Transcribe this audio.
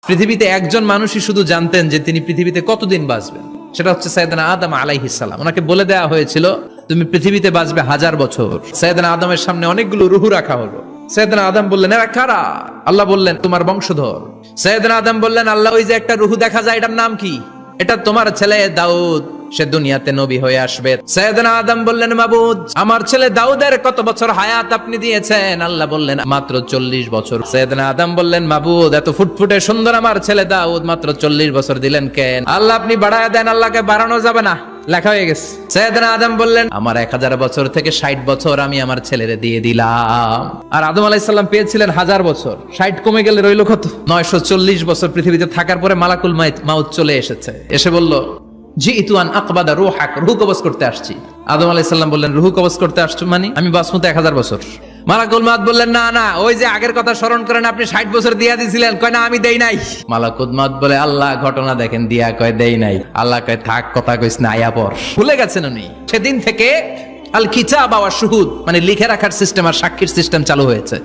পৃথিবীতে একজন মানুষই শুধু জানতেন যে তিনি পৃথিবীতে কতদিন বাঁচবেন, সেটা হচ্ছে সাইয়েদনা আদম আলাইহিস সালাম। ওনাকে বলে দেওয়া হয়েছিল তুমি পৃথিবীতে বাঁচবে 1000 বছর। সাইয়েদনা আদমের সামনে অনেকগুলো রুহু রাখা হলো। সাইয়েদনা আদম বললেন এরা কারা? আল্লাহ বললেন তোমার বংশধর। সাইয়েদনা আদম বললেন আল্লাহ ওই যে একটা রুহু দেখা যায় এটার নাম কি? এটা তোমার ছেলে দাউদ, সে দুনিয়াতে নবী হয়ে আসবে। সাইয়েদনা আদম বললেন মাবুদ আমার ছেলে দাউদের কত বছর হায়াত আপনি দিয়েছেন? আল্লাহ বললেন মাত্র 40 বছর। সাইয়েদনা আদম বললেন মাবুদ এত ফুটফুটে সুন্দর আমার ছেলে দাউদ মাত্র 40 বছর দিলেন কেন? আল্লাহ আপনি বাড়ায় দেন, আল্লাহকে বাড়ানো যাবে না, লেখা হয়ে গেছে। সাইয়েদনা আদম বললেন আমার 1000 বছর থেকে 60 বছর আমি আমার ছেলেরে দিয়ে দিলাম। আর আদম আলাইহিস সালাম পেয়েছিলেন 1000 বছর, 60 কমে গেলে রইল কত? 940 বছর পৃথিবীতে থাকার পরে মালাকুল মাউত চলে এসেছে, এসে বলল জিইতু আন আকবাদা রূহাক, রূহ কবজ করতে আসছি। আদম আলাইহিস সালাম বললেন রূহ কবজ করতে আসছো মানে আমি বাঁচবো তো 1000 বছর। মালাকুল মাউত বললেন না না, ওই যে আগের কথা স্মরণ করেন আপনি 60 বছর দিয়া দিয়েছিলেন। কয় না আমি দেই নাই। মালাকুল মাউত বলে আল্লাহ ঘটনা দেখেন দিয়া কয় দেই নাই। আল্লাহ কয় থাক কথা কইস না, আয়া পর। ভুলে গেছেন উনি। সেদিন থেকে আল কিতাব ওয়া শুহুদ মানে লিখে রাখার সিস্টেম আর সাক্ষীর সিস্টেম চালু হয়েছে।